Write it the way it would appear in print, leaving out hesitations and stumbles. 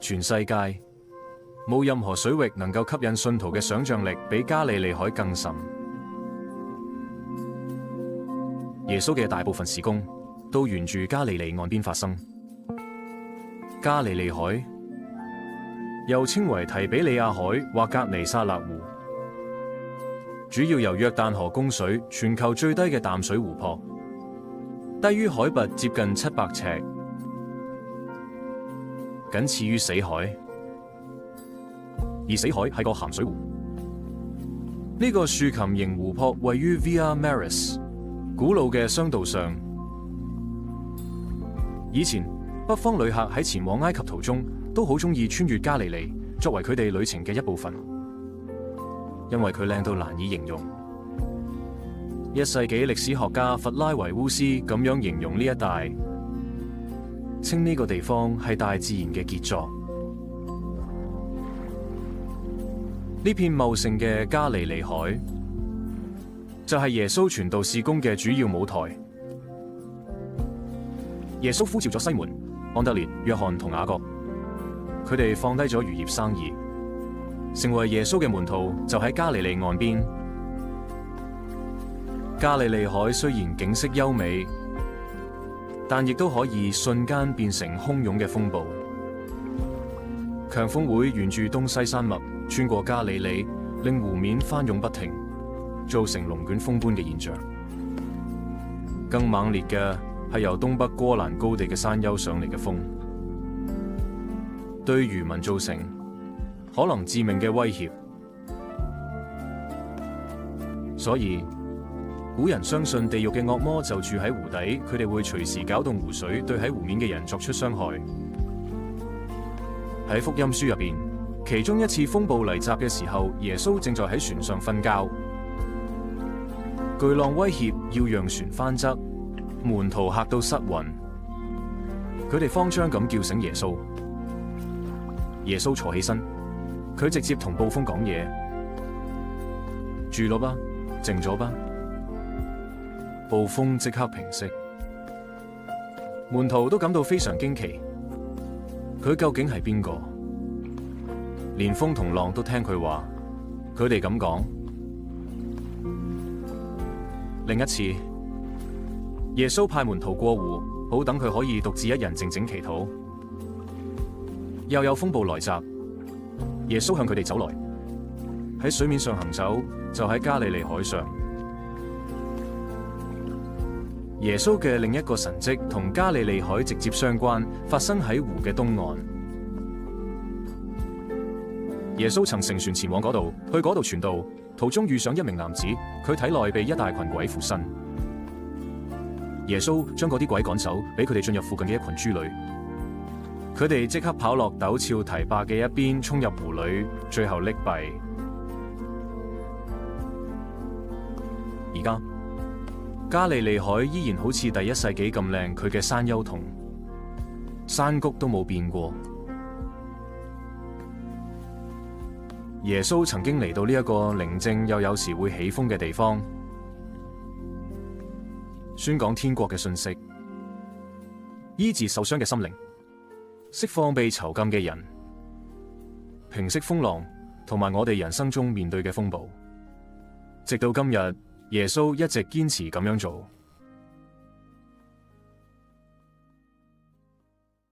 全世界冇任何水域能夠吸引信徒嘅想象力比加利利海更甚。耶穌嘅大部分事工都沿住加利利岸邊發生。加利利海又稱為提比利亞海或格尼撒勒湖，主要由約旦河供水，全球最低嘅淡水湖泊，低於海拔接近700尺，僅次於死海。而死海係個鹹水湖。呢個豎琴形湖泊位於 Via Maris 古老嘅商道上。以前北方旅客喺前往埃及途中都好中意穿越加利利，作為佢哋旅程嘅一部分，因為佢靚到難以形容。1世紀歷史學家弗拉維烏斯咁樣形容呢一帶，稱呢個地方係大自然嘅傑作。呢片茂盛嘅加利利海就係耶穌傳道事工嘅主要舞台。耶穌呼召咗西門、安德烈、約翰同雅各，佢哋放低咗漁業生意，成為耶穌嘅門徒，就喺加利利岸邊。加利利海雖然景色優美，但亦都可以瞬間變成洶湧嘅風暴。強風會沿住東西山脈穿過加利利，令湖面翻湧不停，造成龍捲風般嘅現象。更猛烈嘅係由東北戈蘭高地嘅山丘上嚟嘅風，對漁民造成可能致命嘅威脅。所以古人相信地獄嘅惡魔就住喺湖底，佢哋會隨時攪動湖水，對喺湖面嘅人作出傷害。喺福音書入邊，其中一次風暴嚟襲嘅時候，耶穌正在喺船上瞓覺，巨浪威脅要讓船翻側，門徒嚇到失魂，佢哋慌張咁叫醒耶穌。耶穌坐起身，佢直接同暴風講嘢：住咯吧，靜咗吧。暴風即刻平息，門徒都感到非常驚奇。佢究竟係邊個？連風同浪都聽佢話。佢哋咁講。另一次，耶穌派門徒過湖，好等佢可以獨自一人靜靜祈禱。又有風暴來襲，耶穌向佢哋走來，喺水面上行走，就喺加利利海上。耶穌嘅另一個神蹟同加利利海直接相關，發生喺湖嘅東岸。耶穌曾乘船前往嗰度，去嗰度傳道，途中遇上一名男子，佢體內被一大群鬼附身。耶穌將嗰啲鬼趕走，俾佢哋進入附近嘅一群豬裏。佢哋即刻跑落陡峭堤壩嘅一邊，衝入湖裏，最後溺斃。而家加利利海依然好似第1世紀咁靚，佢嘅山丘同山谷都冇變過。耶穌曾經嚟到呢一個寧靜又有時會起風嘅地方，宣講天國嘅信息，醫治受傷嘅心靈，釋放被囚禁嘅人，平息風浪，同埋我哋人生中面對嘅風暴。直到今日，耶穌一直堅持咁樣做。